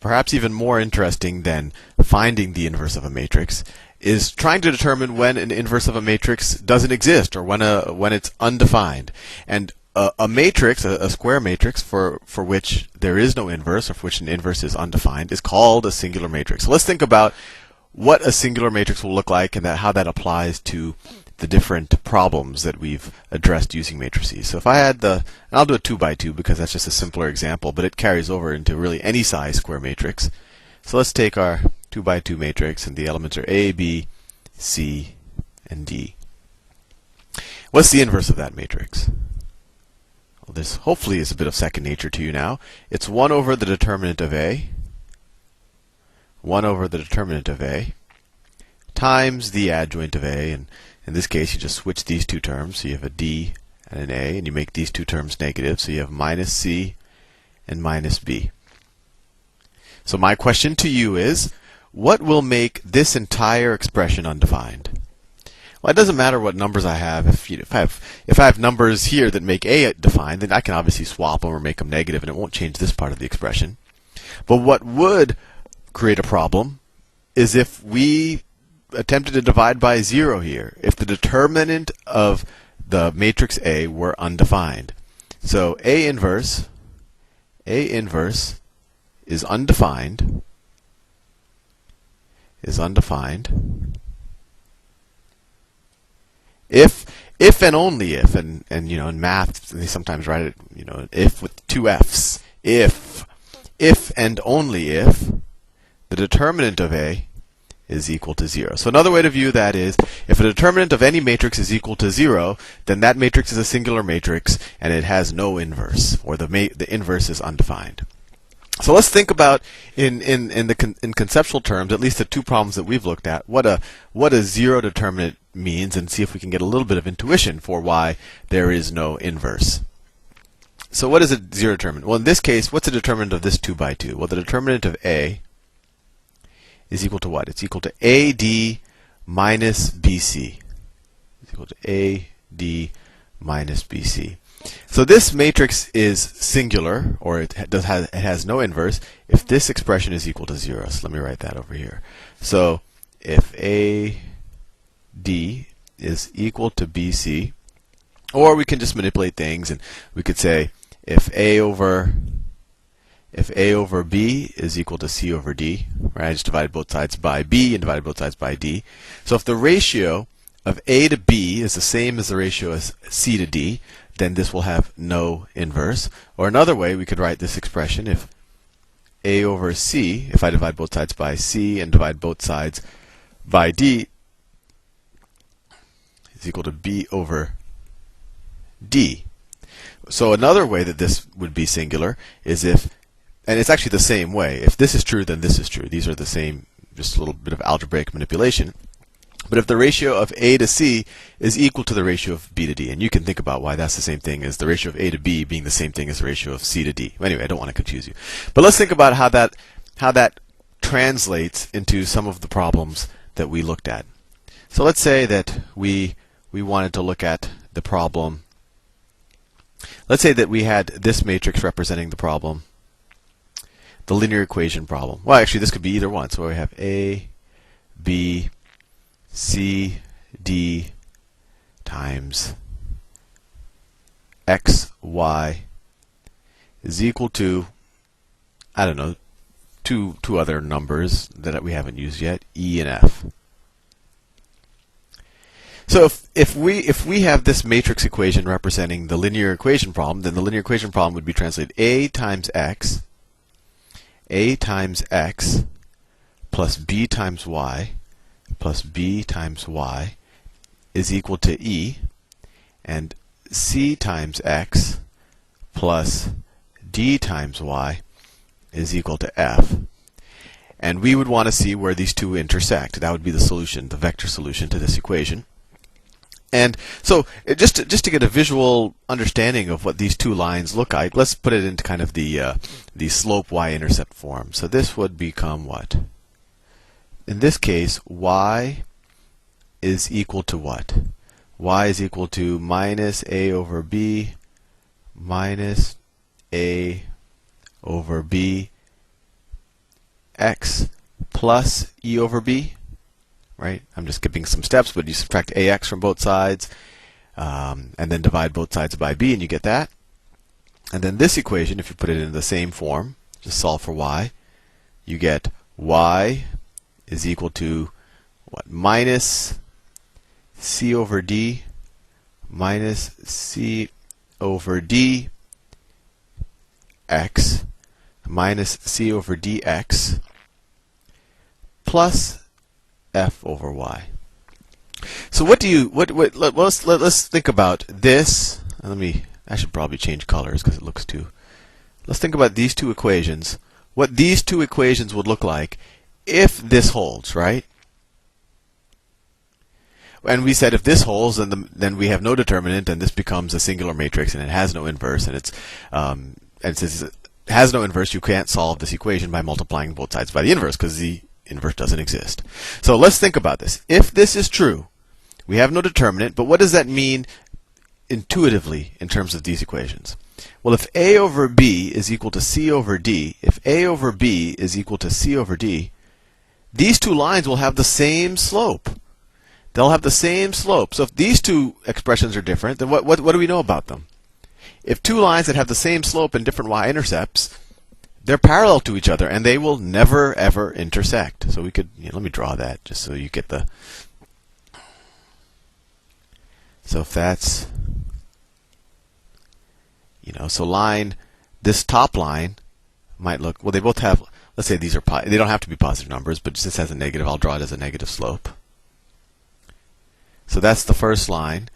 perhaps even more interesting than finding the inverse of a matrix, is trying to determine when an inverse of a matrix doesn't exist or when it's undefined. And a matrix, a square matrix for which there is no inverse or for which an inverse is undefined, is called a singular matrix. So let's think about what a singular matrix will look like and how that applies to the different problems that we've addressed using matrices. So if I had and I'll do a 2 by 2 because that's just a simpler example, but it carries over into really any size square matrix. So let's take our 2 by 2 matrix, and the elements are A, B, C, and D. What's the inverse of that matrix? Well, this hopefully is a bit of second nature to you now. It's 1 over the determinant of A, 1 over the determinant of A, times the adjoint of A, and in this case you just switch these two terms, so you have a D and an A, and you make these two terms negative, so you have minus C and minus B. So my question to you is, what will make this entire expression undefined? Well, it doesn't matter what numbers I have. If I have numbers here that make A defined, then I can obviously swap them or make them negative, and it won't change this part of the expression. But what would create a problem is if we attempted to divide by 0 here, if the determinant of the matrix A were undefined. So A inverse is undefined, if and only if, and in math they sometimes write it, if with two F's. If and only if the determinant of A is equal to 0. So another way to view that is, if a determinant of any matrix is equal to 0, then that matrix is a singular matrix and it has no inverse, or the inverse is undefined. So let's think about in conceptual terms, at least the two problems that we've looked at, what a zero determinant means, and see if we can get a little bit of intuition for why there is no inverse. So what is a zero determinant? Well, in this case, what's the determinant of this 2 by 2? Well, the determinant of A is equal to what? It's equal to AD minus BC. It's equal to AD minus BC. So this matrix is singular, or it has no inverse, if this expression is equal to 0. So let me write that over here. So if AD is equal to BC, or we can just manipulate things, and we could say if A over B is equal to C over D, right? I just divided both sides by B and divided both sides by D. So if the ratio of A to B is the same as the ratio of C to D, then this will have no inverse. Or another way, we could write this expression, if A over C, if I divide both sides by C and divide both sides by D, is equal to B over D. So another way that this would be singular is if, and it's actually the same way, if this is true, then this is true. These are the same, just a little bit of algebraic manipulation. But if the ratio of A to C is equal to the ratio of B to D, and you can think about why that's the same thing as the ratio of A to B being the same thing as the ratio of C to D. Anyway, I don't want to confuse you. But let's think about how that translates into some of the problems that we looked at. So let's say that we wanted to look at the problem. Let's say that we had this matrix representing the problem, the linear equation problem. Well, actually, this could be either one. So we have A, B, C, D times X, Y is equal to, I don't know, two other numbers that we haven't used yet, E and F. So if we have this matrix equation representing the linear equation problem, then the linear equation problem would be translated A times X plus B times Y plus B times Y is equal to E, and C times X plus D times Y is equal to F. And we would want to see where these two intersect. That would be the solution, the vector solution to this equation. And so just to get a visual understanding of what these two lines look like, let's put it into kind of the slope y-intercept form. So this would become what? In this case, y is equal to what? Y is equal to minus a over b minus a over b x plus e over b, right? I'm just skipping some steps, but you subtract ax from both sides, and then divide both sides by b, and you get that. And then this equation, if you put it in the same form, just solve for y, you get y is equal to what? Minus c over d minus c over d x minus c over dx plus f over y. So let's think about this. I should probably change colors because it looks too. Let's think about these two equations. What these two equations would look like if this holds, right? And we said if this holds, then we have no determinant, and this becomes a singular matrix, and it has no inverse, and since it has no inverse, you can't solve this equation by multiplying both sides by the inverse, because the inverse doesn't exist. So let's think about this. If this is true, we have no determinant, but what does that mean intuitively in terms of these equations? Well, if a over b is equal to c over d, if a over b is equal to c over d, these two lines will have the same slope. They'll have the same slope. So if these two expressions are different, then what do we know about them? If two lines that have the same slope and different y-intercepts, they're parallel to each other, and they will never, ever intersect. So we could, let me draw that just so you get the... So if that's, so this top line might look, well, they both have, let's say these are, they don't have to be positive numbers, but this has a negative, I'll draw it as a negative slope. So that's the first line,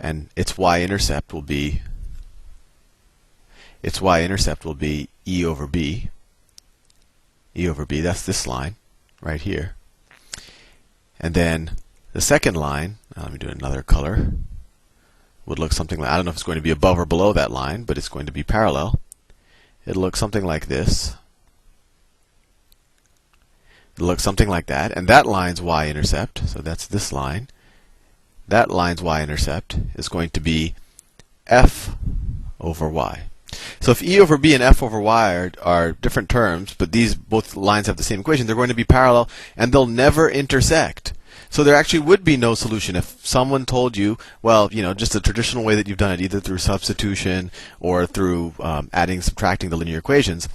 and its y-intercept will be e over b. E over b, that's this line right here. And then the second line, let me do another color, would look something like, I don't know if it's going to be above or below that line, but it's going to be parallel. It'll look something like this. It'll look something like that, and that line's y-intercept, so that's this line. That line's y-intercept is going to be f over y. So if e over b and f over y are different terms, but these both lines have the same equation, they're going to be parallel, and they'll never intersect. So there actually would be no solution if someone told you, well, just the traditional way that you've done it, either through substitution or through adding, subtracting the linear equations,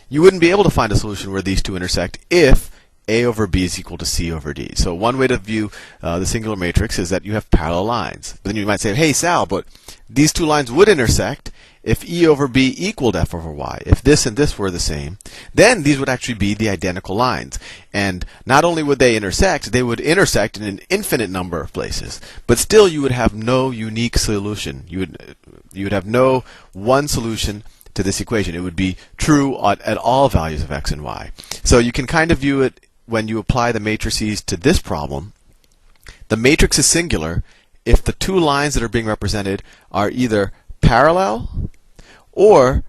you wouldn't be able to find a solution where these two intersect if a over b is equal to c over d. So one way to view the singular matrix is that you have parallel lines. But then you might say, hey, Sal, but these two lines would intersect if e over b equaled f over y. If this and this were the same, then these would actually be the identical lines. And not only would they would intersect in an infinite number of places. But still, you would have no unique solution. You would have no one solution to this equation. It would be true at all values of x and y. So you can kind of view it when you apply the matrices to this problem. The matrix is singular if the two lines that are being represented are either parallel or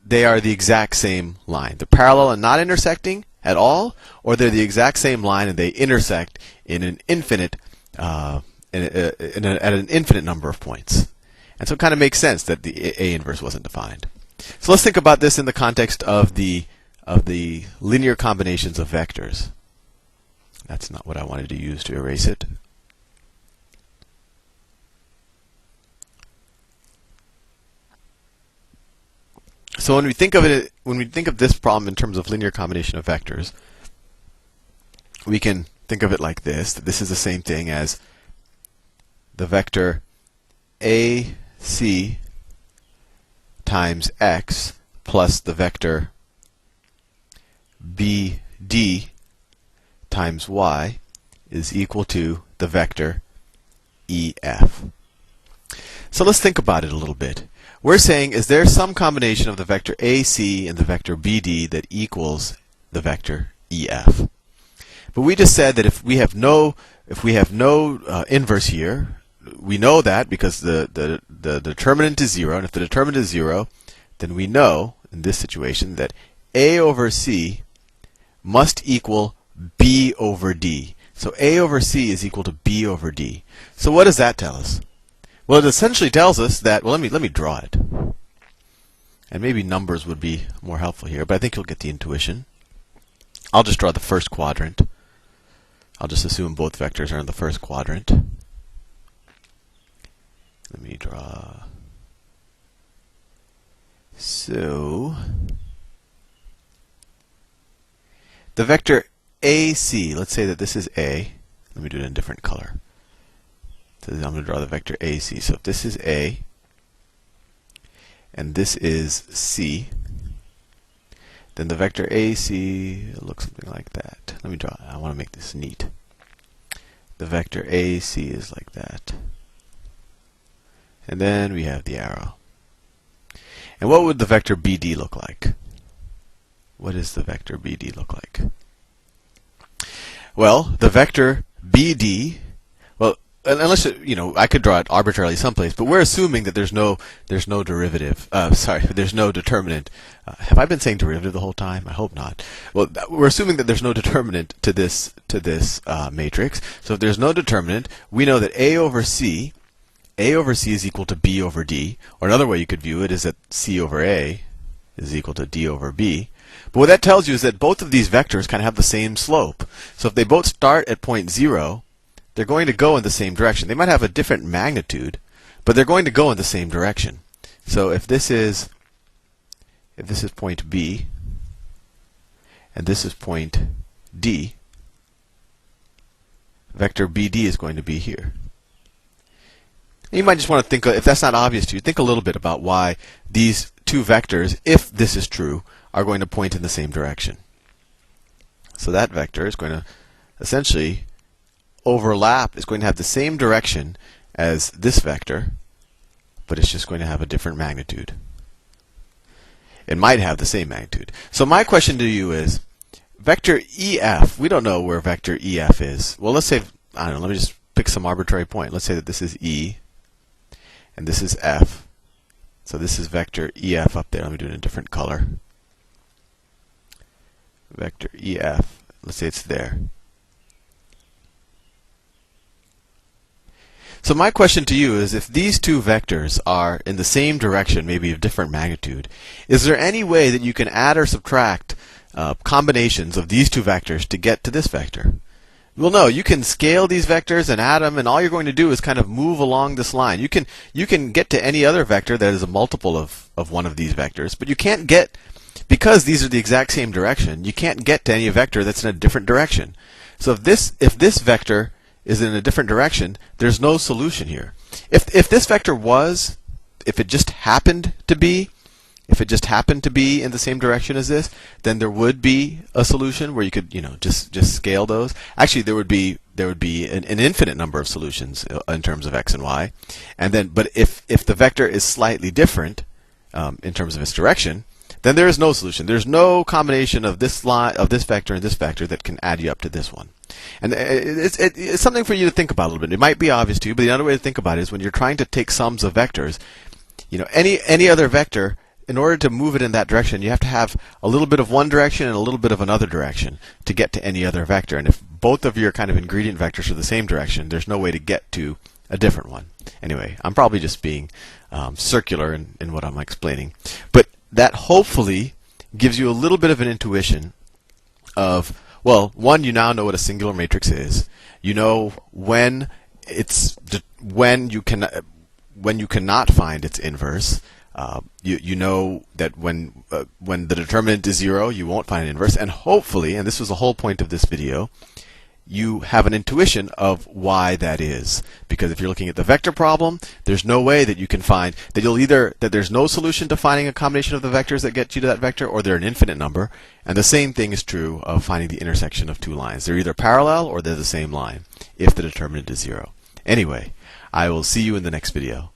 they are the exact same line. They're parallel and not intersecting at all, or they're the exact same line and they intersect in an infinite at an infinite number of points. And so it kind of makes sense that the A inverse wasn't defined. So let's think about this in the context of the linear combinations of vectors. That's not what I wanted to use to erase it. So when we think of this problem in terms of linear combination of vectors, we can think of it like this, that this is the same thing as the vector AC times x plus the vector BD times y is equal to the vector EF. So let's think about it a little bit. We're saying, is there some combination of the vector AC and the vector BD that equals the vector EF? But we just said that if we have no inverse here, we know that because the determinant is 0, and if the determinant is 0, then we know in this situation that A over C must equal B over D. So A over C is equal to B over D. So what does that tell us? Well, it essentially tells us that, well, let me draw it. And maybe numbers would be more helpful here, but I think you'll get the intuition. I'll just draw the first quadrant. I'll just assume both vectors are in the first quadrant. Let me draw. So the vector AC, let's say that this is A. Let me do it in a different color. So I'm going to draw the vector AC. So if this is A, and this is C, then the vector AC looks something like that. Let me draw. I want to make this neat. The vector AC is like that. And then we have the arrow. And what would the vector BD look like? What does the vector BD look like? Well, the vector BD, well, unless I could draw it arbitrarily someplace, but we're assuming that there's no derivative. There's no determinant. Have I been saying derivative the whole time? I hope not. Well, we're assuming that there's no determinant to this matrix. So if there's no determinant, we know that A over C is equal to B over D. Or another way you could view it is that C over A is equal to D over B. But what that tells you is that both of these vectors kind of have the same slope. So if they both start at point 0, they're going to go in the same direction. They might have a different magnitude, but they're going to go in the same direction. So if this is point B, and this is point D, vector BD is going to be here. And you might just want to think, if that's not obvious to you, think a little bit about why these two vectors, if this is true, are going to point in the same direction. So that vector is going to essentially overlap, is going to have the same direction as this vector, but it's just going to have a different magnitude. It might have the same magnitude. So my question to you is, vector EF, we don't know where vector EF is. Well, let's say, I don't know, let me just pick some arbitrary point. Let's say that this is E, and this is F. So this is vector EF up there. Let me do it in a different color. Vector EF, let's say it's there. So my question to you is, if these two vectors are in the same direction, maybe of different magnitude, is there any way that you can add or subtract combinations of these two vectors to get to this vector? Well, no, you can scale these vectors and add them, and all you're going to do is kind of move along this line. You can get to any other vector that is a multiple of one of these vectors, but you can't get, because these are the exact same direction, you can't get to any vector that's in a different direction. So if this vector is in a different direction, there's no solution here. If this vector was, if it just happened to be in the same direction as this, then there would be a solution where you could, just scale those. Actually, there would be an infinite number of solutions in terms of x and y. And then, but if the vector is slightly different in terms of its direction, then there is no solution. There's no combination of this vector and this vector that can add you up to this one. And it's something for you to think about a little bit. It might be obvious to you, but the other way to think about it is when you're trying to take sums of vectors, any other vector, in order to move it in that direction, you have to have a little bit of one direction and a little bit of another direction to get to any other vector. And if both of your kind of ingredient vectors are the same direction, there's no way to get to a different one. Anyway, I'm probably just being circular in what I'm explaining. But that hopefully gives you a little bit of an intuition of, well, one, you now know what a singular matrix is. You know when you cannot find its inverse. You know that when the determinant is 0, you won't find an inverse, and hopefully, and this was the whole point of this video, you have an intuition of why that is. Because if you're looking at the vector problem, there's no way that you can find that there's no solution to finding a combination of the vectors that get you to that vector, or they're an infinite number. And the same thing is true of finding the intersection of two lines. They're either parallel or they're the same line if the determinant is 0. Anyway, I will see you in the next video.